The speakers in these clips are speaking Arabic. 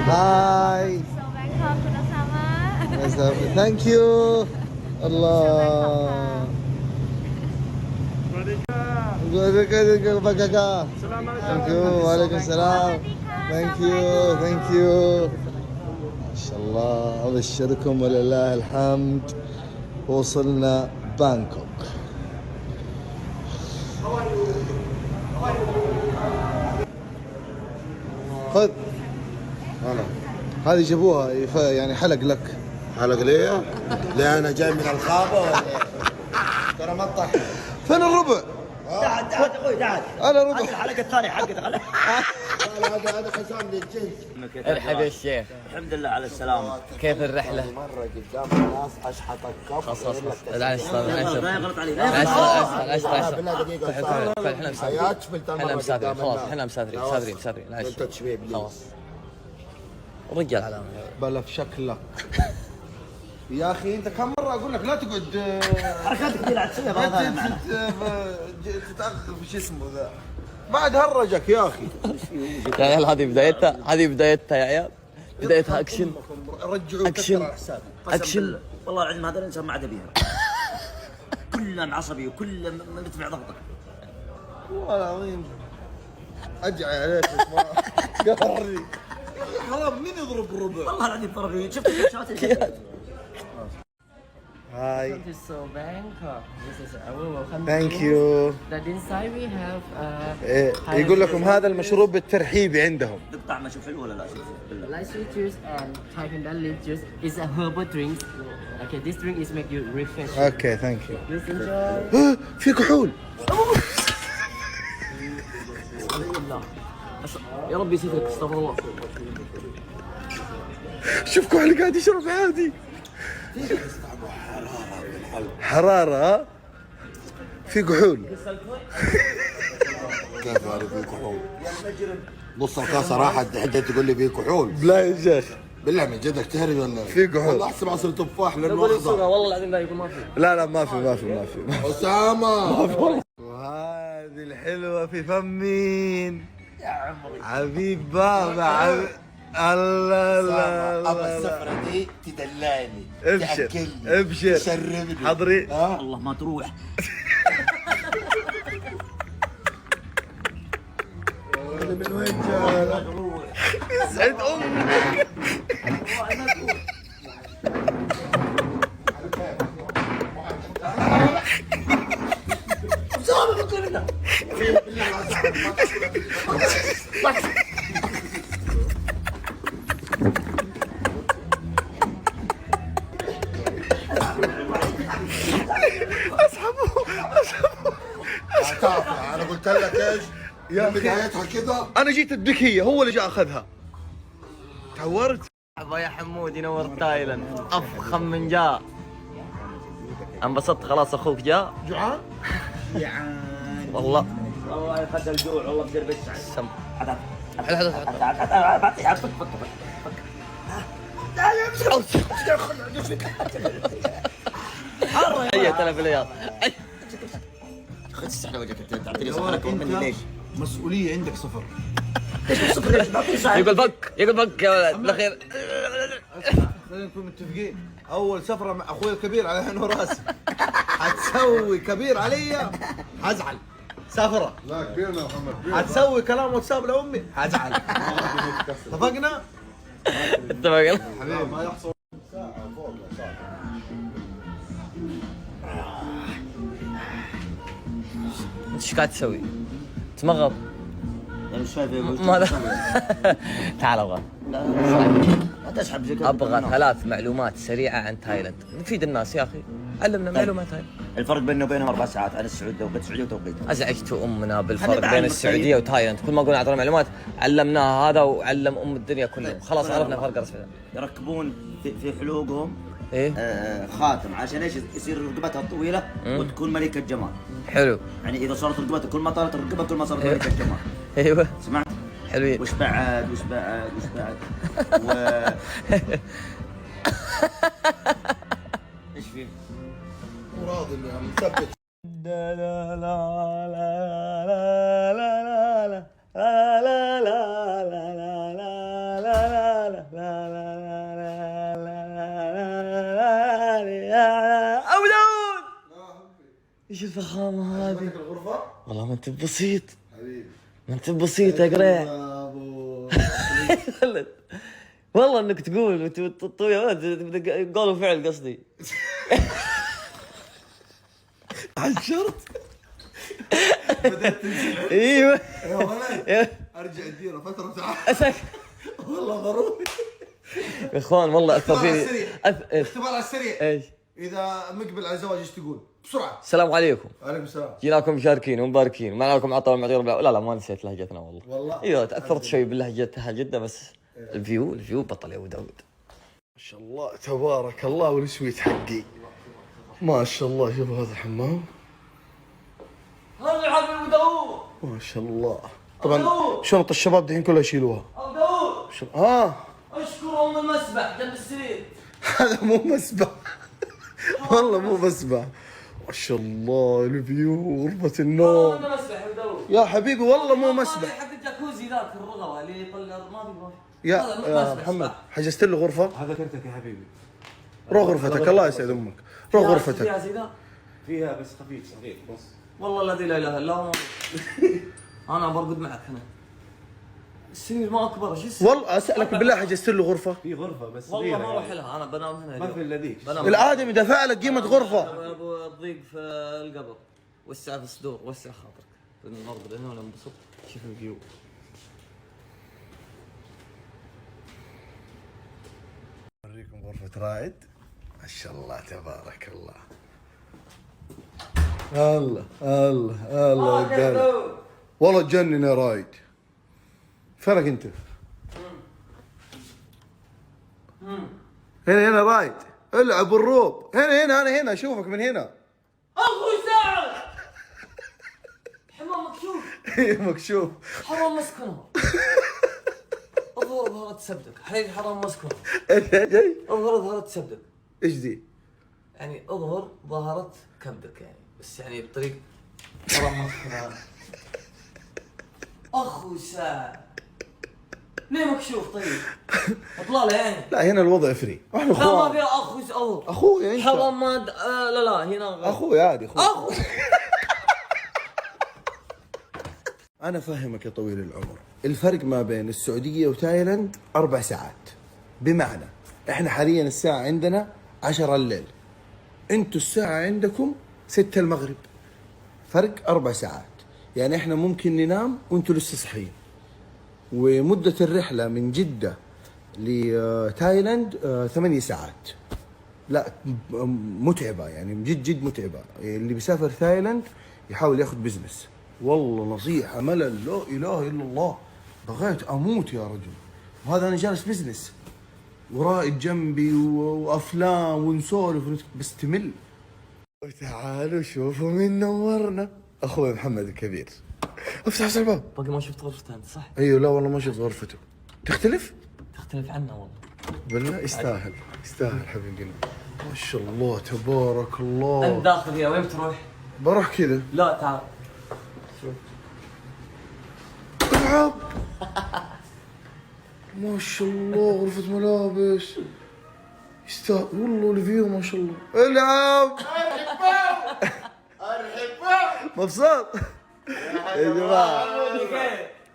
Hi. So Bangkok sama. Thank you. Allah. Thank you. وعليكم السلام. Thank you. Thank you. ما شاء الله أبشركم ولله الحمد وصلنا بانكوك. خذ هذه جابوها يعني حلق لك. حلق ليه؟ ليه انا جاي من الخابه ولا ايه؟ ترى مطح. فين الربع؟ تعال تعال اخوي تعال. انا ربع. هذه الحلقه الثانيه حقتك. هذا حسام للجنس. ارحب يا شيخ. الحمد لله على السلامه. كيف الرحله؟ مره قدام الناس اشحطك كف. خلاص العيش غلط علي. العيش بالله دقيقه احنا مسافرين. حياك شفت احنا مسافرين خلاص احنا مسافرين العيش. انت تشوي خلاص رجال على بلا في شكلك. يا اخي انت كم مره اقول لك لا تقعد حركاتك دي لا تسويها. تتاخر في شو اسمه ذا بعد هرجك يا اخي. يا عيال هذه بدايتها يا عيال. بدايتها اكشن. رجعوا اكشن اكشن. والله العظيم هذا الانسان ما عاد بيها. كله عصبي وكله مدفع ضغطك. والله العظيم ادعي عليك قهرني. حرام مين يضرب الربع؟ والله العظيم ضربني. شفت الشات. هاي. Welcome to Seoul, Bangkok. This is our welcome. ثانك يو. That inside we have يقول لكم هذا المشروب الترحيبي عندهم. دق طعمه شوف حلو ولا لا؟ شوف بالله. light sweet juice and Thai pandan leaf juice. It's a herbal drink. Okay, this drink is make you refresh. اوكي ثانك يو. Please enjoy. في كحول. يا ربي يسترك استغفر الله. شوف كحول قاعد يشرب عادي. حرارة في كحول. كيف هذا في كحول؟ نص الكاسه راحت حتى تقول لي في كحول. لا يا شيخ بالله من جدك تهرج ولا؟ في كحول. والله احسب عصير تفاح لانه يقول اخضر. يسوقها والله العظيم لا يقول ما في. لا ما في. اسامه. وهذه الحلوة في فم مين؟ يا عمري حبيب بابا الله لا ابى السفره دي تدلعني. ابشر تاكلني. ابشر تشربني. حضري. والله ما تروح. من وين جاي؟ يسعد امك. انا قلت لك ايش؟ يا أخي. بدايتها كذا. انا جيت اديك هي هو اللي جاء اخذها. تعورت. مرحبا يا حمود ينور تايلاند. افخم من جاء. انبسطت خلاص اخوك جاء. جوعان؟ والله والله خد الجوع والله بدير بس. سم. حد هي تلف الرياض. تستحي وجهك انت تعطيني صفرك مني ليش؟ مسؤولية عندك صفر. يقول فك يا ولد بالاخير. خلينا نكون متفقين. اول سفرة مع اخوي الكبير على عيني وراسي. حتسوي كبير علي حزعل. سفرة. لا كبيرنا محمد. حتسوي كلام واتساب لامي حزعل. اتفقنا؟ اتفقنا. حبيبي ما يحصل. انت ايش قاعد تسوي؟ تمغط. انا مش شايف ماذا؟ تعال ابغى. لا تسحب زي كذا. ابغى 3 معلومات سريعه عن تايلاند نفيد الناس يا اخي. علمنا معلومات هاي. الفرق بيننا وبينهم 4 ساعات عن السعوديه وتوقيتها. ازعجت امنا بالفرق خلينا بين نتعلم السعوديه وتايلاند. كل ما قلنا اعطينا معلومات علمناها هذا وعلم الدنيا كلهم. خلاص عرفنا فرق رسمي. يركبون في حلوقهم ايه خاتم عشان ايش يصير رقبتها طويله وتكون ملكه جمال. حلو. يعني اذا صارت رقبتها كل ما طالت الرقبه كل ما صارت ملكه جمال. ايوه سمعت؟ حلوين. وش بعد و ايش فيه؟ مو راضي انه مثبت. لا لا لا لا لا لا لا لا لا لا لا لا لا ابو داود ايش الفخامه هذه؟ الغرفة والله ما انت بسيط، حبيبي. ما انت بسيط يا قريع. ابو والله انك تقول قول وفعل قصدي. عشرت. ايوه يا ولد ارجع اديره فترة تعال. والله ضروري. يا اخوان والله اثر فيني. اختبار على السريع. ايش؟ اذا مقبل على الزواج ايش تقول؟ بسرعة. السلام عليكم. وعليكم السلام. جيناكم مشاركين ومباركين ومعنا لكم عطاء والمعطير. لا ما نسيت لهجتنا والله. والله ايوه تاثرت شوي باللهجه اهل جده بس الفيو بطل يا ابو داود. ما شاء الله تبارك الله والسويت حقي. ما شاء الله شوف هذا الحمام. هذا حبيب ابو داود. ما شاء الله. طبعا شنط الشباب دحين كلها يشيلوها. ابو داود اشكر ام المسبح جنب السرير. هذا مو مسبح. والله مو مسبح. ما شاء الله الفيو غرفة النوم. والله مسبح ابو داود يا حبيبي والله مو مسبح. حق الجاكوزي ذاك الرغوه اللي يطلع ما يا محمد حجزت له غرفة. هذا كرتك يا حبيبي. روح غرفتك الله يسعد امك. روح غرفتك. فيها زي ذا فيها بس خفيف صغير بس. والله الذي لا اله الا هو. انا برقد معك هنا. السرير ما اكبر ايش اسمه؟ والله اسالك بالله حجزت له غرفة. في غرفة بس والله صغيرة ما اروح يعني. لها انا بنام هنا. ما في الا ذيك. الادمي دفع لك قيمة غرفة. ابو الضيق في القبر. وسع في الصدور وسع خاطرك. نرقد هنا وننبسط. شوف الفيو. اوريكم غرفة رائد. ما شاء الله تبارك الله. الله الله الله قال. والله تجنن يا رايد. فينك انت؟ هنا رايد. العب الروب. هنا انا هنا اشوفك من هنا. اخوي سعد. حمام مكشوف. مكشوف. حرام مسكنه. اظهر ظهرت سبدك، حريق حرام مسكنه. ايش اظهر ظهرت سبدك. ايش ذي؟ يعني اظهر ظهرت كبدك يعني، بس يعني بطريق حرام مسكنه. اخوي سعد. ليه مكشوف طيب؟ اطلع له يعني. لا هنا الوضع فري. احنا لا ما اخوان. فيها اخوي اظهر. اخوي انت. حرام ما لا هنا اخوي عادي اخوي. اخوي. أنا فاهمك يا طويل العمر. الفرق ما بين السعودية وتايلاند 4 ساعات. بمعنى إحنا حاليا الساعة عندنا 10 الليل. أنتوا الساعة عندكم 6 المغرب. فرق 4 ساعات. يعني إحنا ممكن ننام وأنتوا لسه صحيين. ومدة الرحلة من جدة لتايلاند 8 ساعات. لا متعبة يعني جد متعبة. اللي بيسافر تايلاند يحاول ياخذ بزنس. والله نصيحة ملل لا إله إلا الله. بغيت أموت يا رجل. وهذا أنا جالس بزنس ورائد جنبي وأفلام ونسولف بس تمل. وتعالوا شوفوا مين نورنا. أخوي محمد الكبير. افتح الباب. باقي ما شفت غرفته انت صح؟ أيوه لا والله ما شفت غرفته. تختلف عنا والله. بالله يستاهل حبيبي. ما شاء الله تبارك الله. انت داخل فيها وين بتروح؟ بروح كذا. لا تعال شوف. العب. ما شاء الله غرفة ملابس. يستاهل والله الفيو ما شاء الله. العب. مبسوط.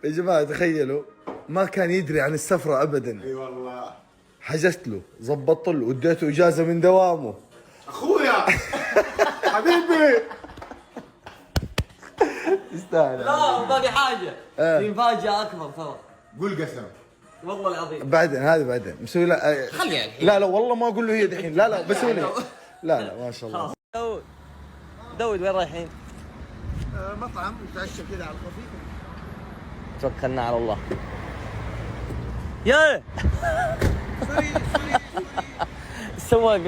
يا جماعة تخيلوا ما كان يدري عن السفرة ابدا. اي والله. حجزت له زبطت له واديته اجازة من دوامه. اخويا حبيبي. يستاهل. لا باقي حاجة. في مفاجأة أكبر ترى. قول قسم. والله العظيم. بعدين هذا بعدين مسوي لا. خليها الحين. لا والله ما اقول له هي دحين. لا بسوي له. لا ما شاء الله. داود وين رايحين؟ مطعم نتعشى كذا على الخفيف. توكلنا على الله. يا السواق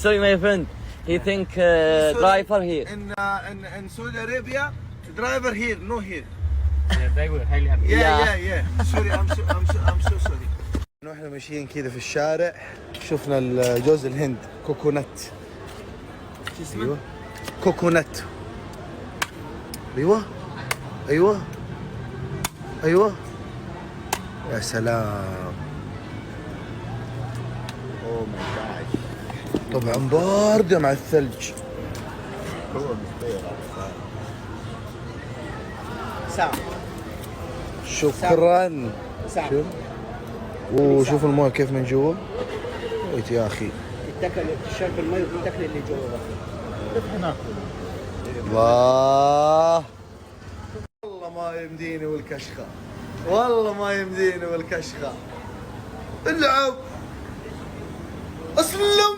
sorry my friend he think driver here In Saudi Arabia driver here no here. Yeah. Sorry I'm so sorry. احنا ماشيين كذا في الشارع شفنا جوز الهند كوكونات. ايوه كوكونات. ايوه ايوه يا سلام. اوه ماي جاد. طبعا باردة مع الثلج. ساعة. شكرا. ساعة. شوف وشوف المويه كيف من جوا. ويت يا اخي. تتاكل تشرب المي وتتاكل اللي جوا. الله والله ما يمديني والكشخة، والله ما يمديني والكشخة. العب اسلم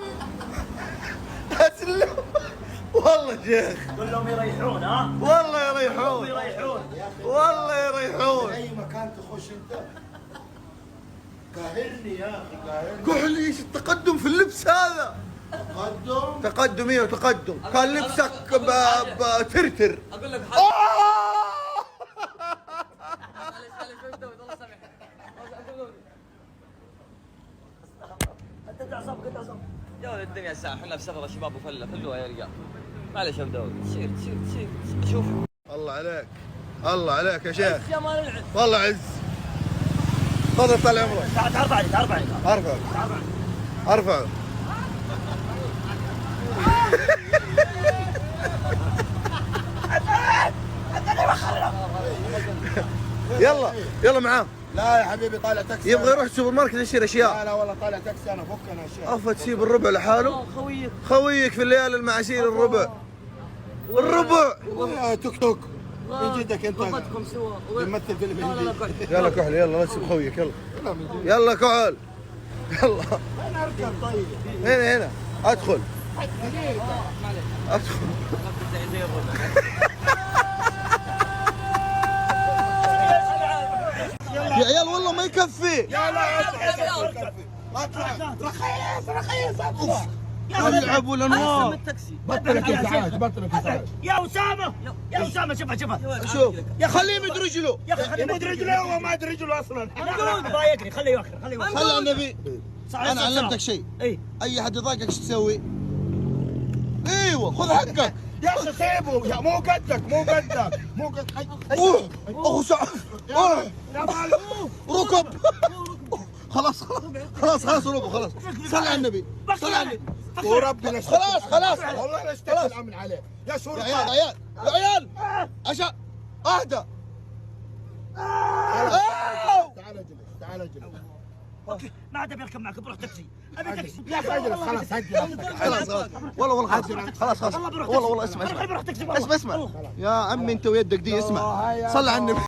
اسلم. والله شيخ كلهم يريحون ها؟ والله يريحون يريحون والله يريحون. اي مكان تخش انت كاهلني يا اخي كاهلني. قول لي ايش التقدم في اللبس هذا؟ تقدم تقدم ايه تقدم. كان لبسك بترتر. اقول لك انت تعصب كنت تعصب. يا ولد الدنيا ساعة، احنا في سفرة شباب وفلة، فلوها يا رجال. معلش يا ابو داود، تشير شوف. الله عليك الله عليك يا شيخ. يا مال العز. والله عز. تفضل طال عمرك. تعرف عليك تعرف عليك. ارفعه يلا يلا معاه. لا يا حبيبي طالع تاكسي. يبغى يروح السوبر ماركت يشتري اشياء. لا والله طالع تاكسي انا فك انا اشياء. افا تسيب الربع لحاله. خويك في الليالي المعاسير الربع. توك توك من جدك انت تمثل فيلم هندي. يلا كحل يلا لا تسيب خويك يلا. يلا كحل يلا. انا اركب طيب. هنا ادخل يا عيال والله ما يكفي. لا اطلع رخيص اطلع. العب والانوار. بطلك ازعاج بطلك ازعاج. يا اسامه يا اسامه شوفها شوف يا خليه يمد رجله. يا اخي يمد رجله هو ما ادري رجله اصلا. ضايقني خليه يوخر خليه يوخر. صل على النبي. انا علمتك شيء. اي اي حد يضايقك ايش تسوي؟ ايوه خذ حقك. يا اخي سيبه يا مو قدك مو قدك. اوه لا ماله. ركب. خلاص ركب خلاص. صل على النبي صل على النبي. وربي لا خلاص والله لا اشتكي الامن عليه يا شرطه. يا عيال عشان اهدى. تعال اجلس اوكي ما عاد ابي اركب معك بروح تاكسي ابي تاكسي يا اخي اجلس خلاص خلاص والله خلاص والله اسمع يا عمي انت ويدك دي اسمع. صل على النبي.